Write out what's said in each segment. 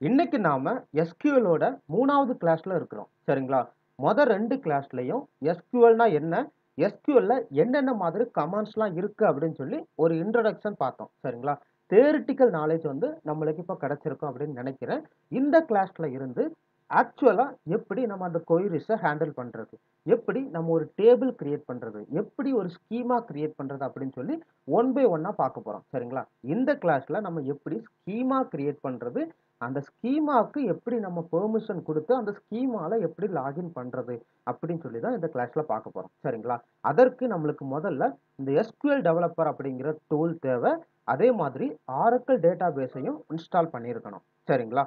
இன்னைக்கு நாம SQL ஓட 3வது கிளாஸ்ல இருக்கிறோம். சரிங்களா? மொத 2 கிளாஸ்லயும் SQLனா என்ன? SQLல என்னென்ன மாதிரி கமாண்ட்ஸ்லாம் இருக்கு அப்படின்னு சொல்லி ஒரு இன்ட்ரோடக்ஷன் பார்த்தோம். சரிங்களா? தியரிட்டிக்கல் நாலேட்ஜ் வந்து நம்மளுக்கு இப்ப கிடைச்சிருக்கும் அப்படின்னு நினைக்கிறேன். இந்த கிளாஸ்ல இருந்து ஆக்சுவலா எப்படி நம்ம அந்த கொயரிஸ ஹேண்டில் பண்றது? எப்படி நம்ம ஒரு டேபிள் கிரியேட் பண்றது? எப்படி ஒரு ஸ்கீமா கிரியேட் பண்றது அப்படின்னு சொல்லி ஒன் பை ஒன்னா பார்க்க போறோம். சரிங்களா? இந்த கிளாஸ்ல நம்ம எப்படி ஸ்கீமா கிரியேட் பண்றது? அந்த ஸ்கீமாவுக்கு எப்படி நம்ம பெர்மிஷன் குடுத்து, அந்த ஸ்கீமால எப்படி லாகின் பண்றது? அப்படின்னு சொல்லி தான் இந்த கிளாஸ்ல பார்க்க போறோம். சரிங்களா? அதற்கு நம்மளுக்கு முதல்ல இந்த SQL டெவலப்பர் அப்படிங்கிற டூல் தேவை. அதே மாதிரி Oracle டேட்டாபேஸையும் இன்ஸ்டால் பண்ணியிருக்கணும். சரிங்களா?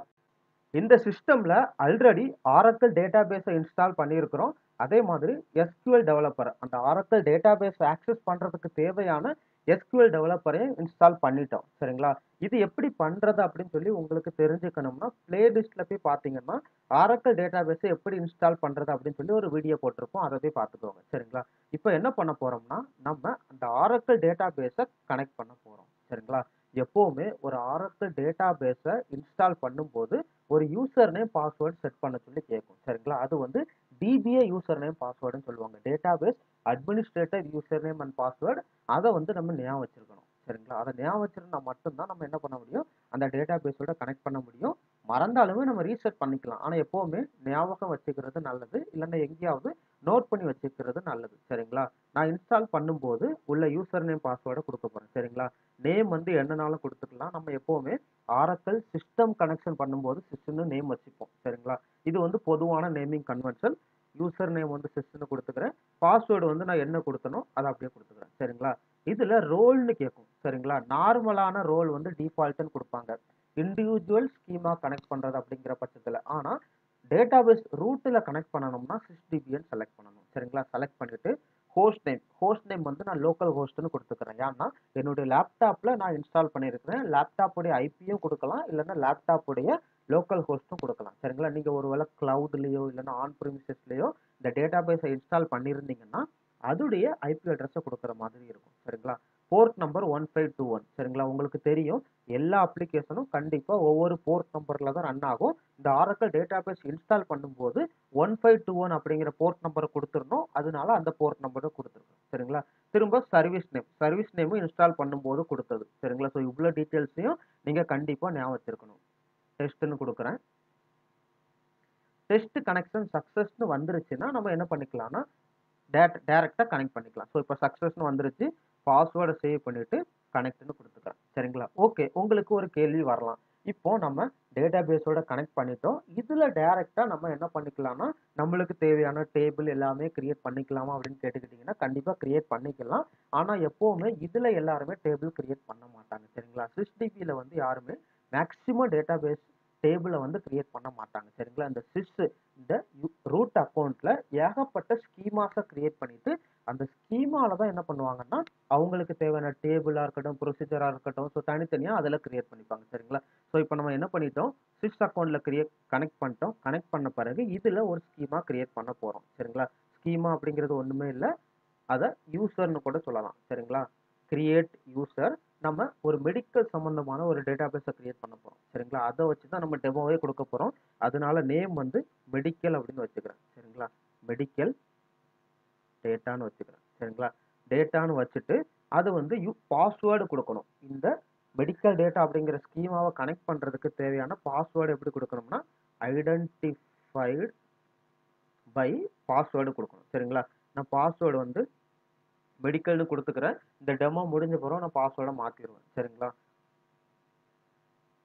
இந்த சிஸ்டம்ல ஆல்ரெடி Oracle டேட்டாபேஸை இன்ஸ்டால் பண்ணியிருக்கிறோம். அதே மாதிரி SQL டெவலப்பர் அந்த Oracle டேட்டாபேஸ் ஆக்சஸ் பண்றதுக்கு தேவையான SQL டெவலப்பரையும் இன்ஸ்டால் பண்ணிட்டோம். சரிங்களா? இது எப்படி பண்றது அப்படின்னு சொல்லி உங்களுக்கு தெரிஞ்சுக்கணும்னா, பிளேலிஸ்ட்ல போய் பார்த்தீங்கன்னா, Oracle டேட்டாபேஸை எப்படி இன்ஸ்டால் பண்றது அப்படின்னு சொல்லி ஒரு வீடியோ போட்டிருப்போம். அத போய் பார்த்துக்கோங்க. சரிங்களா? இப்ப என்ன பண்ண போறோம்னா, நம்ம அந்த Oracle டேட்டாபேஸை கனெக்ட் பண்ண போறோம். சரிங்களா? எப்பவுமே ஒரு Oracle டேட்டாபேஸை இன்ஸ்டால் பண்ணும்போது ஒரு யூசர் நேம் பாஸ்வேர்ட் செட் பண்ண சொல்லி கேட்கும். சரிங்களா? அது வந்து DBA யூசர் நேம் பாஸ்வேர்டுன்னு சொல்லுவாங்க. Database administrator user name and password. அத வந்து நம்ம ஞாபகம் வச்சிருக்கணும். சரிங்களா? அத ஞாபகம் வச்சிருந்தா மட்டும் தான் நம்ம என்ன பண்ண முடியும்? அந்த டேட்டாபேஸோட கனெக்ட் பண்ண முடியும். மறந்தாலுமே நம்ம ரீசெட் பண்ணிக்கலாம். ஆனா எப்பவுமே ஞாபகம் வச்சுக்கிறது நல்லது. இல்லன்னா எங்கேயாவது நோட் பண்ணி வச்சுக்கிறது நல்லது. சரிங்களா? நான் இன்ஸ்டால் பண்ணும்போது உள்ள யூசர் நேம் பாஸ்வேர்ட குடுக்க போறேன். சரிங்களா? நேம் வந்து என்னனாலும் குடுத்துக்கலாம். நம்ம எப்பவுமே Oracle சிஸ்டம் கனெக்ஷன் பண்ணும்போது சிஸ்டம்னு நேம் வச்சுப்போம். சரிங்களா? இது வந்து பொதுவான நேமிங் கன்வென்ஷன். யூசர் நேம் வந்து சிஸ்டம்னு குடுத்துக்கிறேன். பாஸ்வேர்ட் வந்து நான் என்ன குடுத்தனோ அத அப்படியே குடுத்துக்கிறேன். சரிங்களா? இதுல ரோல்னு கேட்கும். சரிங்களா? நார்மலான ரோல் வந்து டிஃபால்ட்ன்னு குடுப்பாங்க. இண்டிவிஜுவல் ஸ்கீமா கனெக்ட் பண்றது அப்படிங்கிற பட்சத்துல. ஆனா டேட்டாபேஸ் ரூட்ல கனெக்ட் பண்ணணும்னா SYSDBA செலக்ட் பண்ணணும். சரிங்களா? செலக்ட் பண்ணிட்டு ஹோஸ்ட் நேம் வந்து நான் லோக்கல் ஹோஸ்ட்ன்னு குடுத்துக்கிறேன். ஏன்னா என்னுடைய லேப்டாப்ல நான் இன்ஸ்டால் பண்ணியிருக்கிறேன். லேப்டாப்புடைய ஐபியும் குடுக்கலாம். இல்லன்னா லேப்டாப்புடைய லோக்கல் ஹோஸ்டும் குடுக்கலாம். சரிங்களா? நீங்க ஒருவேளை கிளவுட்லயோ இல்லன்னா ஆன் பிரிமிசஸ்லயோ இந்த டேட்டாபேஸை இன்ஸ்டால் பண்ணியிருந்தீங்கன்னா, அதுடைய ஐபி அட்ரஸ குடுக்குற மாதிரி இருக்கும். சரிங்களா? போர்ட் நம்பர் 1521 சரிங்களா? உங்களுக்கு தெரியும். எல்லா அப்ளிகேஷனும் கண்டிப்பா ஒவ்வொரு போர்ட் நம்பர்ல தான் ரன் ஆகும். இந்த Oracle டேட்டாபேஸ் இன்ஸ்டால் பண்ணும்போது 1521 அப்படிங்கிற போர்ட் நம்பர குடுத்துறணும். அதனால அந்த போர்ட் நம்பர குடுத்துருக்கோம். சரிங்களா? திரும்ப சர்வீஸ் நேமும் இன்ஸ்டால் பண்ணும்போது குடுத்தது. சரிங்களா? ஸோ இவ்ளோ டீட்டெயில்ஸையும் நீங்க கண்டிப்பா ஞாபகம் வச்சிருக்கணும். டெஸ்ட்ன்னு குடுக்குறேன். டெஸ்ட் கனெக்ஷன் சக்சஸ்ன்னு வந்துருச்சுன்னா, நம்ம என்ன பண்ணிக்கலாம்னா, டைரக்ட்டா கனெக்ட் பண்ணிக்கலாம். ஸோ இப்ப சக்சஸ்ன்னு வந்துருச்சு. பாஸ்வேர்ட சேவ் பண்ணிட்டு கனெக்ட்ன்னு குடுத்துக்கிறேன். சரிங்களா? ஓகே. உங்களுக்கு ஒரு கேள்வி வரலாம். இப்போ நம்ம டேட்டாபேஸோட கனெக்ட் பண்ணிட்டோம். இதுல டைரக்ட்டா நம்ம என்ன பண்ணிக்கலாம்னா, நம்மளுக்கு தேவையான டேபிள் எல்லாமே கிரியேட் பண்ணிக்கலாமா அப்படின்னு கேட்டுக்கிட்டீங்கன்னா, கண்டிப்பா கிரியேட் பண்ணிக்கலாம். ஆனா எப்பவுமே இதுல எல்லாருமே டேபிள் கிரியேட் பண்ண மாட்டாங்க. சரிங்களா? SysDBல வந்து யாருமே மேக்ஸிமம் டேட்டாபேஸ் டேபிள வந்து கிரியேட் பண்ண மாட்டாங்க. சரிங்களா? இந்த ரூட் அக்கவுண்ட்ல ஏகப்பட்ட ஸ்கீமாஸ கிரியேட் பண்ணிட்டு, அந்த ஸ்கீமால தான் என்ன பண்ணுவாங்கன்னா, அவங்களுக்கு தேவையான டேபிளா இருக்கட்டும், ப்ரொசீஜரா இருக்கட்டும், ஸோ தனித்தனியா அதுல கிரியேட் பண்ணிப்பாங்க. சரிங்களா? ஸோ இப்ப நம்ம என்ன பண்ணிட்டோம், அக்கவுண்ட்ல கனெக்ட் பண்ணிட்டோம். கனெக்ட் பண்ண பிறகு இதுல ஒரு ஸ்கீமா கிரியேட் பண்ண போறோம். சரிங்களா? ஸ்கீமா அப்படிங்கிறது ஒண்ணுமே இல்ல. அத யூசர்ன்னு கூட சொல்லலாம். சரிங்களா? Create user. நம்ம ஒரு மெடிக்கல் சம்பந்தமான ஒரு டேட்டாபேஸ கிரியேட் பண்ண போறோம். சரிங்களா? அத வச்சு தான் நம்ம டெமோவே குடுக்க போறோம். அதனால நேம் வந்து மெடிக்கல் அப்படின்னு வச்சுக்கிறேன். சரிங்களா? மெடிக்கல் டேட்டான்னு வச்சுக்கிறேன். சரிங்களா? டேட்டான்னு வச்சுட்டு, அது வந்து பாஸ்வேர்ட் குடுக்கணும். இந்த மெடிக்கல் டேட்டா அப்படிங்கிற ஸ்கீமாவ கனெக்ட் பண்றதுக்கு தேவையான பாஸ்வேர்ட் எப்படி குடுக்கணும்னா, ஐடென்டிஃபைட் பை பாஸ்வேர்ட் குடுக்கணும். சரிங்களா? நான் பாஸ்வேர்ட் வந்து மெடிக்கல்னு குடுத்துக்கிறேன். இந்த டெமோ முடிஞ்ச பிறகு நான் பாஸ்வேர்ட மாத்திருவேன். சரிங்களா?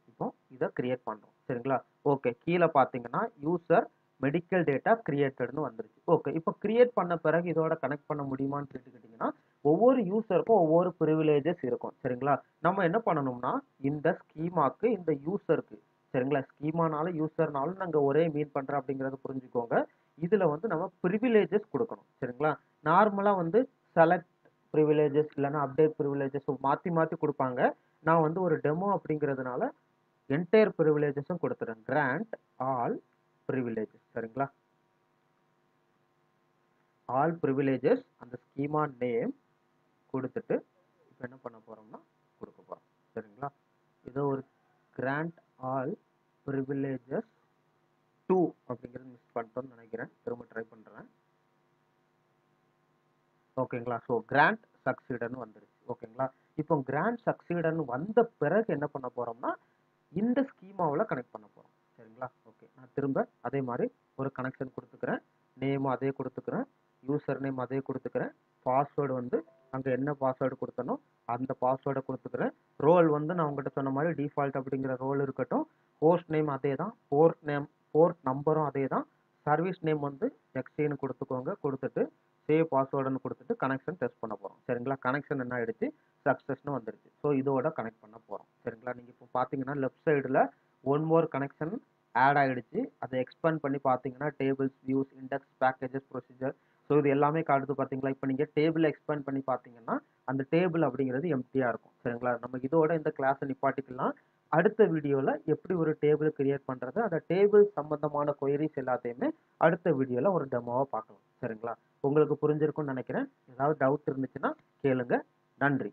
இப்போ இத கிரியேட் பண்றோம். சரிங்களா? ஓகே. கீழ பார்த்தீங்கன்னா, யூசர் மெடிக்கல் டேட்டா கிரியேட்டட்ன்னு வந்துருச்சு. ஓகே. இப்போ கிரியேட் பண்ண பிறகு இதோட கனெக்ட் பண்ண முடியுமான்னு கேட்டுக்கிட்டீங்கன்னா, ஒவ்வொரு யூசருக்கும் ஒவ்வொரு பிரிவிலேஜஸ் இருக்கும். சரிங்களா? நம்ம என்ன பண்ணணும்னா, இந்த ஸ்கீமாக்கு, இந்த யூசருக்கு சரிங்களா? ஸ்கீமானாலும், யூசர்னாலும் நாங்க ஒரே மீன் பண்றோம் அப்படிங்கிறத புரிஞ்சுக்கோங்க. இதுல வந்து நம்ம பிரிவிலேஜஸ் குடுக்கணும். சரிங்களா? நார்மலா வந்து செலக்ட் பிரிவிலேஜஸ் இல்லன்னா அப்டேட் பிரிவிலேஜஸ் மாத்தி மாத்தி குடுப்பாங்க. நான் வந்து ஒரு டெமோ அப்படிங்கிறதுனால என்டையர் பிரிவிலேஜஸும் கொடுத்துறேன். கிராண்ட் ஆல் பிரிவிலேஜஸ் சரிங்களா? ஆல் பிரிவிலேஜஸ் அந்த ஸ்கீமா நேம் கொடுத்துட்டு இப்போ என்ன பண்ண போறோம்னா கொடுக்க போறோம். சரிங்களா? ஏதோ ஒரு கிராண்ட் ஆல் privileges 2 அப்படிங்கிறது மிஸ் பண்ணிட்டோம்னு நினைக்கிறேன். திரும்ப ட்ரை பண்ணுறேன். ஓகேங்களா? ஸோ கிராண்ட் சக்சீடர்னு வந்துருச்சு. ஓகேங்களா? இப்போ கிராண்ட் சக்சீடர்னு வந்த பிறகு என்ன பண்ண போகிறோம்னா இந்த ஸ்கீமாவில் கனெக்ட் பண்ண போகிறோம். சரிங்களா? ஓகே, நான் திரும்ப அதே மாதிரி ஒரு கனெக்ஷன் கொடுத்துக்கிறேன். நேமும் அதே கொடுத்துக்கிறேன். யூசர் நேம் அதே கொடுத்துக்கிறேன். பாஸ்வேர்டு வந்து அங்கே என்ன பாஸ்வேர்டு கொடுத்தனோ அந்த பாஸ்வேர்டை கொடுத்துக்கிறேன். ரோல் வந்து நான் உங்கள்கிட்ட சொன்ன மாதிரி டிஃபால்ட் அப்படிங்கிற ரோல் இருக்கட்டும். போஸ்ட் நேம் அதே தான். போர்ட் நம்பரும் அதே தான். சர்வீஸ் நேம் வந்து எக்ஸ்டேன்னு கொடுத்துக்கோங்க. கொடுத்துட்டு சேவ் பாஸ்வேர்டுன்னு கொடுத்துட்டு கனெக்ஷன் டெஸ்ட் பண்ண போகிறோம். சரிங்களா? கனெக்ஷன் என்ன ஆயிடுச்சு, சக்ஸஸ்னு வந்துருச்சு. ஸோ இதோட கனெக்ட் பண்ண போகிறோம். சரிங்களா? நீங்கள் இப்போ பார்த்தீங்கன்னா லெஃப்ட் சைடில் ஒன் மோர் கனெக்ஷன் ஆட் ஆகிடுச்சு. அதை எக்ஸ்பேண்ட் பண்ணி பார்த்தீங்கன்னா tables, views, index, packages, procedure, so இது எல்லாமே காட்டுது. பார்த்தீங்களா? இப்போ நீங்கள் டேபிள் எக்ஸ்பேண்ட் பண்ணி பார்த்தீங்கன்னா அந்த டேபிள் அப்படிங்கிறது எம்டியாக இருக்கும். சரிங்களா? நம்ம இதோட இந்த கிளாஸை நிப்பாட்டிக்கலாம். அடுத்த வீடியோவில் எப்படி ஒரு டேபிள் கிரியேட் பண்ணுறது, அந்த டேபிள் சம்பந்தமான கொயரிஸ் எல்லாத்தையுமே அடுத்த வீடியோவில் ஒரு டெமோவாக பார்க்கலாம். சரிங்களா? உங்களுக்கு புரிஞ்சிருக்கும்னு நினைக்கிறேன். ஏதாவது டவுட் இருந்துச்சுன்னா கேளுங்க. நன்றி.